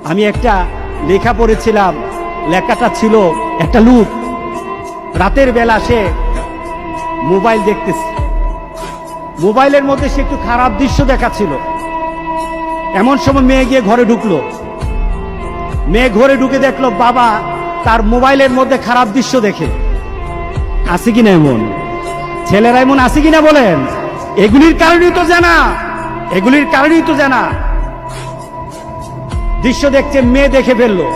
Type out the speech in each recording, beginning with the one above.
আমি একটা লেখা পড়েছিলাম, লেখাটা ছিল একটা লোক রাতের বেলা সে মোবাইল দেখতেছে, মোবাইলের মধ্যে সে একটু খারাপ দৃশ্য দেখাচ্ছিল। এমন সময় মেয়ে গিয়ে ঘরে ঢুকলো, মেয়ে ঘরে ঢুকে দেখলো বাবা তার মোবাইলের মধ্যে খারাপ দৃশ্য দেখে। আছে কিনা এমন ছেলেরা, এমন আছে কিনা বলেন? এগুলির কারণেই তো জানা, এগুলির কারণেই তো জানা। দৃশ্য দেখছে, মেয়ে দেখে ফেললো।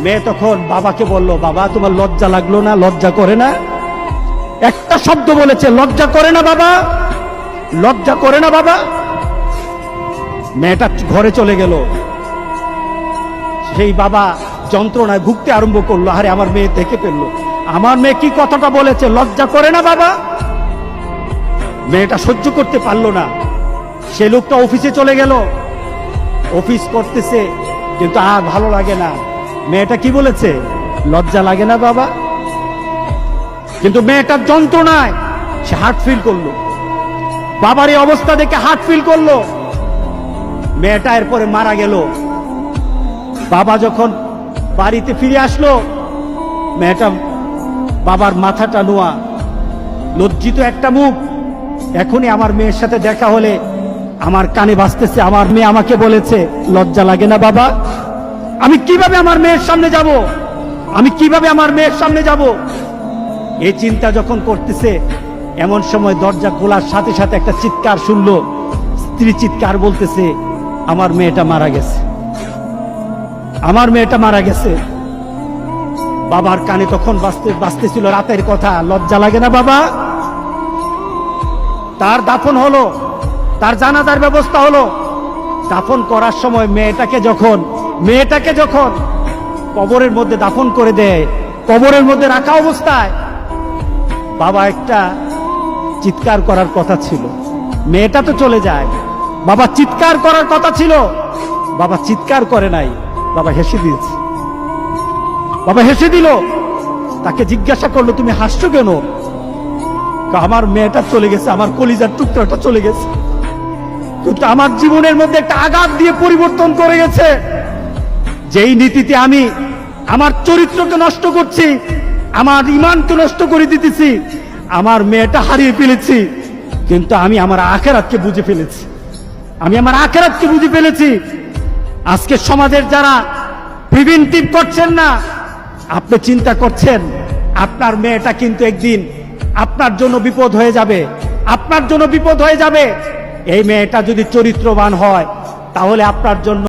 মেয়ে তখন বাবাকে বলল, বাবা তোমার লজ্জা লাগলো না? লজ্জা করে না? একটা শব্দ বলেছে, লজ্জা করে না বাবা, লজ্জা করে না বাবা। মেয়েটা ঘরে চলে গেল। সেই বাবা যন্ত্রণায় ভুগতে আরম্ভ করলো, আরে আমার মেয়ে দেখে ফেললো, আমার মেয়ে কি কথাটা বলেছে, লজ্জা করে না বাবা। মেয়েটা সহ্য করতে পারলো না, সে লোকটা অফিসে চলে গেল। অফিস করতেছে কিন্তু আর ভালো লাগে না। মেয়েটা কি বলেছে, লজ্জা লাগে না বাবা। কিন্তু মেয়েটার যন্ত্রণায় সে হার্ট ফিল করলো, বাবার এই অবস্থা দেখে হার্ট ফিল করলো। মেয়েটা এরপরে মারা গেল। বাবা যখন বাড়িতে ফিরে আসলো, মেয়েটা বাবার মাথাটা নোয়া, লজ্জিত একটা মুখ। এখনই আমার মেয়ের সাথে দেখা হলে আমার কানে বাজতেছে, আমার মেয়ে আমাকে বলেছে লজ্জা লাগে না বাবা। আমি কিভাবে আমার মেয়ের সামনে যাব, আমি কিভাবে আমার মেয়ের সামনে যাব? এই চিন্তা যখন করতেছে, এমন সময় দরজা খোলার সাথে সাথে একটা চিৎকার শুনলো। স্ত্রী চিৎকার বলতেছে, আমার মেয়েটা মারা গেছে, আমার মেয়েটা মারা গেছে। বাবার কানে তখন বাজতেছিল রাতের কথা, লজ্জা লাগে না বাবা। তার দাফন হলো, তার জানাজার ব্যবস্থা হলো। দাফন করার সময় মেয়েটাকে যখন কবরের মধ্যে দাফন করে দেয়, কবরের মধ্যে রাখা অবস্থায় বাবা একটা চিৎকার করার কথা ছিল। মেয়েটা তো চলে যায়, বাবা চিৎকার করার কথা ছিল, বাবা চিৎকার করে নাই, বাবা হেসে দিয়েছে। বাবা হেসে দিল। তাকে জিজ্ঞাসা করলো, তুমি হাসছো কেন? আমার মেয়েটা চলে গেছে, আমার কলিজার টুকরাটা চলে গেছে, কিন্তু আমার জীবনের মধ্যে একটা আঘাত দিয়ে পরিবর্তন করে গেছে। যেই নীতিতে আমি আমার চরিত্রকে নষ্ট করছি, আমার ঈমানকে নষ্ট করে দিতেছি, আমার মেয়েটা হারিয়ে ফেলেছি, কিন্তু আমি আমার আখিরাতকে বুঝে ফেলেছি, আমি আমার আখিরাতকে বুঝে ফেলেছি। আজকে সমাজের যারা প্রিভেন্টিভ করছেন না, আপনি চিন্তা করছেন আপনার মেয়েটা কিন্তু একদিন আপনার জন্য বিপদ হয়ে যাবে, আপনার জন্য বিপদ হয়ে যাবে। এই মেয়েটা যদি চরিত্রবান হয় তাহলে আপনার জন্য